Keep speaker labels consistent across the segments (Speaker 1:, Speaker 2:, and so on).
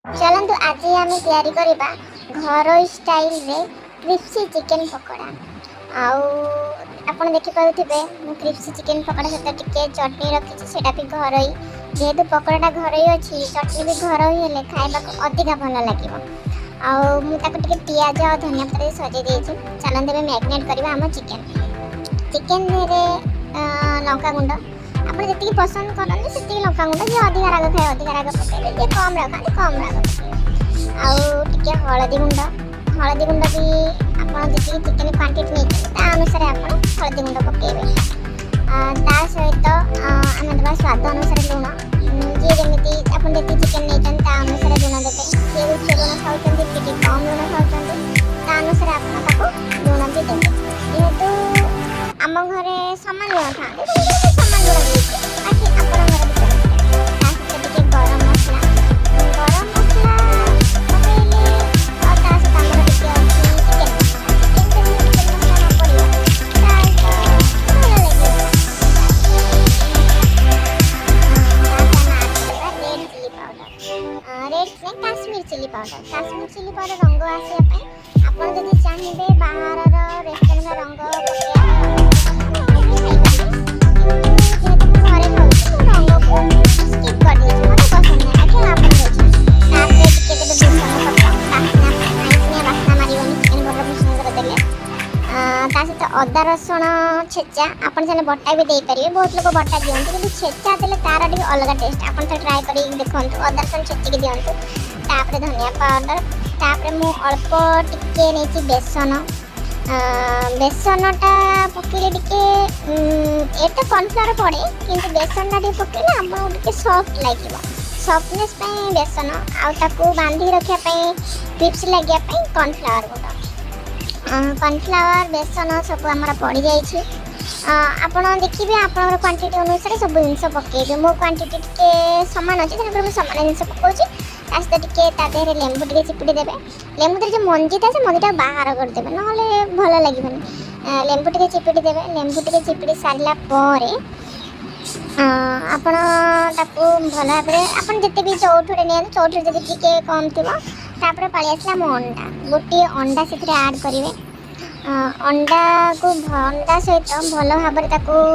Speaker 1: चलतु आज आम या घर स्टाइल रे क्रिस्पी चिकेन पकोड़ा आप देखिपे मु क्रिस्पी चिकेन पकोड़ा सहित टे चटनी रखी से भी घर जेहेतु पकोड़ा घर अच्छी चटनी भी घर हेले खावा अधिका भल लगे मुझे पियाज और धनिया पत्र सजे देती चलते मैरिनेट करवा आम चिकेन चिकेन लंका गुंड आप जी पसंद करते से लंका गुंड जी अधिक राग खाए अधिक राग पकड़े जी कम राग खाते कम राग पकड़े हलदी गुंड भी आप जी चिकेन क्वांटिटी नहीं अनुसार आप हलदी गुंड पकड़े सहित आम देवा स्वाद अनुसार लुण जी जमी आप चिकेन नहीं अनुसार लुण देते किए उच्च लुण खाते किए कम लुण खाते अनुसार आप लुण भी देते जेहेतु आम घरे सामान लुण खाते सामान लुण देते बाकी आप गरम मसला पकड़े काश्मीर चिली पाउडर रंग आसापी आप चाहिए बाहर रेस्टोरेंट रंग अदा रसुण छेचा आप बटा भी देपारे बहुत लोग बटा दिखाते कि छेचा देते तार टे अलग टेस्ट आप ट्राए कर देखो अदा रसुण छेचिक दिंतु तापर धनिया पाउडर तापर मु अल्प टिके नहीं बेसन बेसनटा पकड़े टे एट कॉर्नफ्लावर पड़े कि बेसन टे पकड़े आपको सॉफ्ट लगे सॉफ्टनेस बेसन आउ बांधिक रखापी क्रिप्स लगे कॉर्नफ्लावर गुंड कॉर्नफ्लावर बेसन सब आम पड़ जाइए आप देखिए आप क्वांटिटी अनुसार सब जिन पकड़े मो क्वांटिटी टे सामान अच्छे तेनाली सामान जिन पकाऊँगी सहित टे लेंबू टे चिपुड़ी देवे लेंबू जो मंजी था से मंजीटा बाहर करदे ना भल लगे लेंबू टे चिपुड़ी देवे लेंबू टे चिपुड़ी सारापर आपण भल भाव आप जिते भी चौठुरे नि चौठुरे जब टे कम थी तापर पाली आसला मो अंडा गोटे अंडा से ऐड करेंगे अंडा को अंडा सहित भल भाव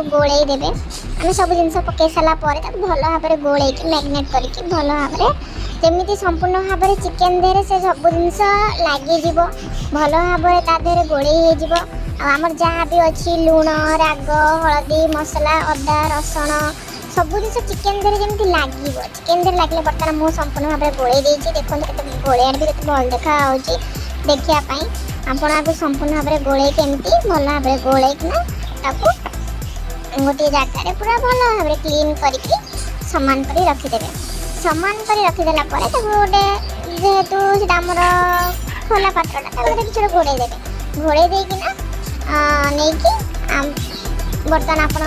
Speaker 1: गोले देवे आम सब जिन पकई सारापर भल भाव गोले मैरिनेट करके भल भाव जमी संपूर्ण भाव में चिकेन देहरे से सब जिन लगे भल भाव गोले आमर जहाँ भी अच्छी लुण राग हलदी मसला अदा रसुण सब जिन चिकेन देहरे जमी लगे चिकेन देहरे लगे बर्तमान मुझे संपूर्ण भाव गोले देखो गोलिया भी केते भल देखा देखापी आपको संपूर्ण भाव गोले केमती भल भाव गोलेकिना गोटे जगार पूरा भल भाव क्लीन करके सामान कर रखीदे सामान कर रखीदेला गोटे जेहेतु आमर खोला पात्रटा किसी घोड़े देवे घोड़े देकिना नहीं बर्तमान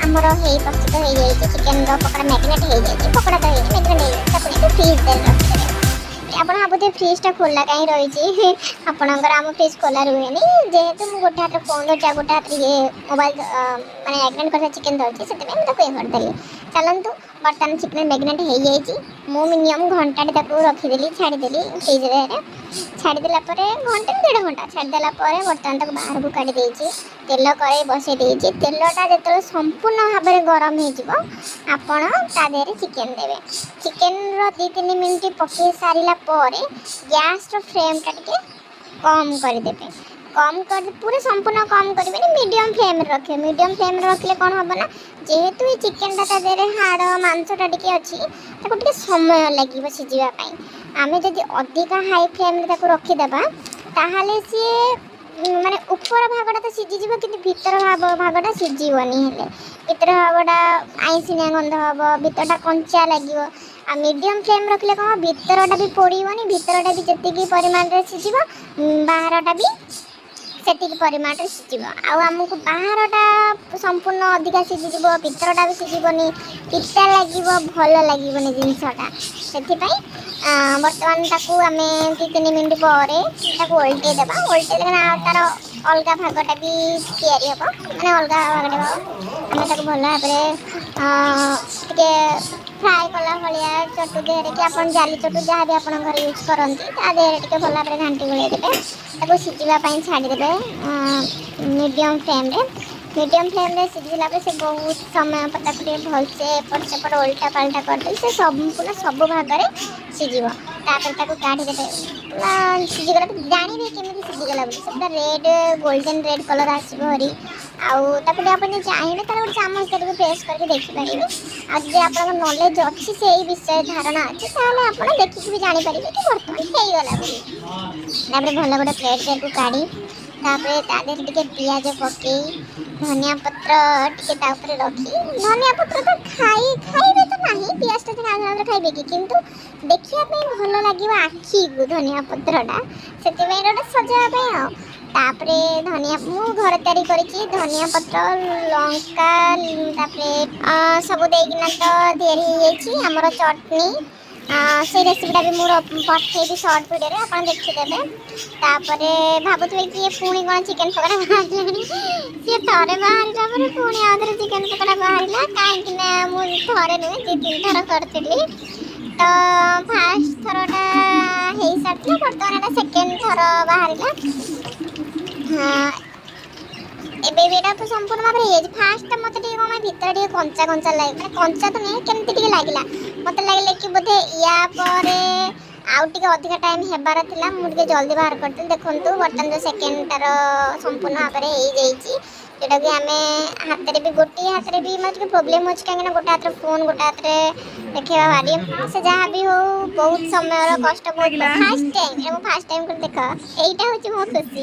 Speaker 1: आमर प्रस्तुत हो जाए चिकेन पकड़ा मैरिनेट हो जाए पकड़ा तो मैरिनेट हो जाए फ्रिज रखीदे आप भावुथे फ्रिजटा खोला कहीं रही आपणकर आम फ्रिज खोला रुहे जेहेतु मुझे गोटे हाथ फोन धरती गोटे हाथ ये मोबाइल मैंने मैरिनेट कर चिकेन धरती से करदेली चलतु बर्तमान चिकेन मैरिनेट हो जाए मिनिमम घंटा रखीदेली छाड़देली फ्रिज छाड़देला घंटे 1.5 घंटा छाड़देला बर्तमान तक बाहर को काढ़ी तेल कड़े बसई तेलटा जो संपूर्ण भाव में गरम हो चिकेन देवे चिकेन 2-3 मिनट पकई सारा गैस फ्लेमटा टे कम करदे कम कर पूरे संपूर्ण कम करेंगे मीडियम फ्लेम रखे मीडियम फ्लेम रखिले कौन हम ना जेहेतु ये चिकेन देहरे हाड़ मांसटा टे अच्छी टे समय लगे सीझापी आम जब अधिक हाई फ्लेम रखीदे ताहले सी माने ऊपर भागटा तो सीझीज कि भीतर भागटा सीझीबनी भीतर भागटा आईसिनिया गंध हम भीतरटा कंचा लगे आ मीडियम फ्लेम रखिले कौन भीतरटा भी पोड़ीबनी भीतरटा भी जी परिमाण सीझ बाहरटा भी से परिमाण सीझ आमको बाहरटा संपूर्ण अधिका सीझीज भीतरटा भी सीझीबनी पिता लगे भल लगे जिनसटा से बर्तमान आम 2-3 मिनट पर ओल्टे देवा ओल्टे तार अलग भागटा भी तैयारी हम मैंने अलग भागटा आम भल भाव फ्राए कला भाया चटु देहरे कि आप जाली चटु जहाँ भी आप घर यूज करती ता देहरे टे भल भाव घाटी गोल देते सीझापी छाड़ीदे मीडियम फ्लेम सीझला से बहुत समय भलसे एपट सेपट उल्टा पाल्टा करदे से संपूर्ण सब भाग में सीझ काढ़ीदे सीझीगला जानवे केमी सीझीगला बोली रेड गोल्डन रेड कलर आसरी आउे आप चाहिए तार गोटे चामच करके प्रेस करके देखिपारे आज आप नॉलेज अच्छी से विषय धारणा अच्छी आप देखिए भी जानीपर कि बर्तमान होगला बोली भल गोटे प्लेट को काढ़ी तापर टे पिज पकई धनिया पत्र टे रखी धनिया पत्र तो खाइबे तो ना पिज तो खाइबे कि किंतु देखिए भल लगे आखि को धनिया पत्रटा से गोटे सजापे तापरे धनिया मु घर तैयारी करी धनिया पत्र लंका सब देना तो तैयारी हमर चटनी से रेसिपीटा भी मुझे पठेबी सर्ट भिडियो आप देखीदे भावुए कि पुणी कौन चिकेन पकड़ा बाहर सी थे बाहर पुणी आधे चिकेन पकड़ा बाहर कहीं मुझे थे नुहे 2-3 थर करी तो फास्ट थरटा हो सारी बर्तमान सेकेंड थर बाहर एबेटा संपूर्ण भाव में फास्ट मत कौन भितर कंचा कंचा लगे कंचा तो नहीं केमती लगे मत लगे कि बोधे या आउ अधिक टाइम हेबार था मुझे जल्दी बाहर करती देखो बर्तमान जो सेकेंडार संपूर्ण भाव में हो जोटा कि आम हाथ में भी गोटे हाथ में भी मतलब प्रोब्लेम अच्छे कहीं गोटे हाथ फोन गोटे हाथ देखा भारी से जहाँ भी हो बहुत समय कष्ट बहुत फास्ट टाइम कर देख यहीटा हूँ मो खुशी।